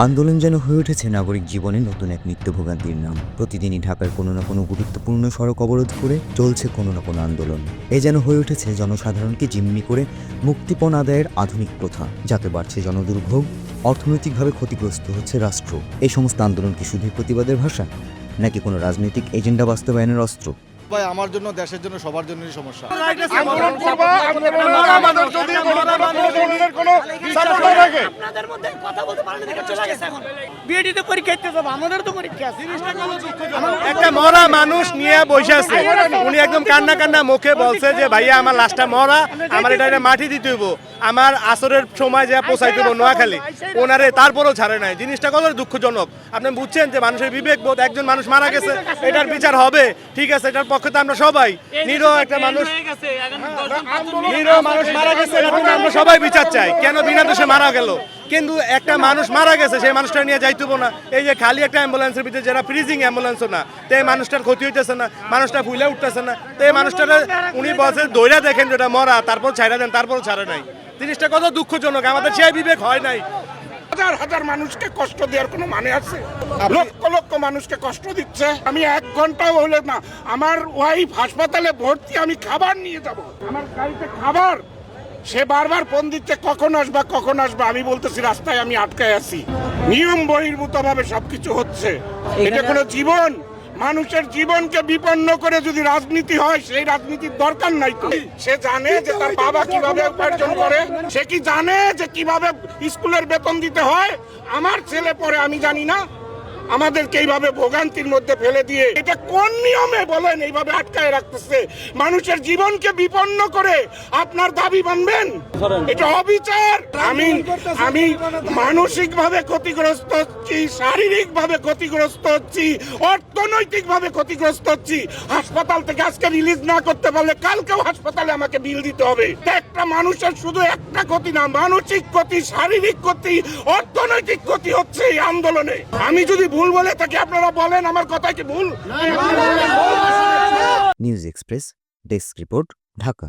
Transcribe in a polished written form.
আন্দোলন যেন হয়ে উঠেছে নাগরিক জীবনে নতুন এক নিত্যভোগান্তির নাম। প্রতিদিনই ঢাকার কোনো না কোনো গুরুত্বপূর্ণ সড়ক অবরোধ করে চলছে কোনো না কোনো আন্দোলন। এ যেন হয়ে উঠেছে জনসাধারণকে জিম্মি করে মুক্তিপণ আদায়ের আধুনিক প্রথা, যাতে বাড়ছে জনদুর্ভোগ, অর্থনৈতিকভাবে ক্ষতিগ্রস্ত হচ্ছে রাষ্ট্র। এই সমস্ত আন্দোলন কি শুধুই প্রতিবাদের ভাষা, নাকি কোনো রাজনৈতিক এজেন্ডা বাস্তবায়নের অস্ত্র? ভাই, আমার জন্য, দেশের জন্য, সবার জন্যই সমস্যা। একটা মরা মানুষ নিয়ে বসে আছে, উনি একদম কান্না কান্না মুখে বলছে যে ভাইয়া আমার লাশটা মরা, আমার এটা মাটি দিতে হইব, আমার আসরের সময় যা পৌঁছাইতে হইব নোয়াখালী, ওনারে তারপরেও ছাড়ে নাই। জিনিসটা কত দুঃখজনক। আপনি বুঝছেন যে মানুষের বিবেক বোধ, একজন মানুষ মারা গেছে, এটার বিচার হবে, ঠিক আছে, এটার পক্ষে তো আমরা সবাই, নিরীহ একটা মানুষ, নিরীহ মানুষ মারা গেছে, আমরা সবাই বিচার চাই। কেন বিনা দোষে মারা গেল? কিন্তু একটা মানুষ মারা গেছে, সেই মানুষটা নিয়ে যাইতেব না। এই যে খালি একটা অ্যাম্বুলেন্সের ভিতরে, যারা ফ্রিজিং অ্যাম্বুলেন্সও না, তো এই মানুষটার ক্ষতি হইতেছে না, মানুষটা ফুলে উঠতেছে না, তো এই মানুষটার উনি বলছে দইরা দেখেন যেটা মরা, তারপর ছাড়া দেন, তারপর ছাড়ে নাই। জিনিসটা কত দুঃখজনক। আমাদের সেই বিবেক হয় নাই। হাজার হাজার মানুষকে কষ্ট দেওয়ার কোনো মানে আছে? লক্ষ লক্ষ মানুষকে কষ্ট দিচ্ছে। আমি 1 ঘন্টাও হলে না, আমার ওয়াইফ হাসপাতালে ভর্তি, আমি খাবার নিয়ে যাব, আমার গাড়িতে খাবার, সে বারবার ফোন দিচ্ছে কখন আসবা কখন আসবা। আমি বলতেছি রাস্তায় আমি আটকায় আছি। নিয়ম বহির্ভূত ভাবে সবকিছু হচ্ছে। এটা কোনো জীবন, মানুষের জীবনকে বিপন্ন করে যদি রাজনীতি হয়, সেই রাজনীতির দরকার নাই তো। সে জানে যে তার বাবা কিভাবে উপার্জন করে, সে কি জানে যে কিভাবে স্কুলের বেতন দিতে হয়? আমার ছেলে পড়ে, আমি জানি না। আমাদেরকে এইভাবে ভোগান্তির মধ্যে ফেলে দিয়ে, এটা কোন নিয়মে বলেন এইভাবে আটকায় রাখতেছে? মানুষের জীবনকে বিপন্ন করে আপনার দাবি মানবেন? এটা অবিচার। আমি মানসিক ভাবে ক্ষতিগ্রস্ত হচ্ছি, শারীরিক ভাবে ক্ষতিগ্রস্ত হচ্ছি, অর্থনৈতিক ভাবে ক্ষতিগ্রস্ত হচ্ছি। হাসপাতাল থেকে আজকে রিলিজ না করতে পারলে কালকেও হাসপাতালে আমাকে বিল দিতে হবে। একটা মানুষের শুধু একটা ক্ষতি না, মানসিক ক্ষতি, শারীরিক ক্ষতি, অর্থনৈতিক ক্ষতি হচ্ছে এই আন্দোলনে। আমি যদি ভুল বলে থাকি আপনারা বলেন আমার কথা কি ভুল? News express, desk report, Dhaka.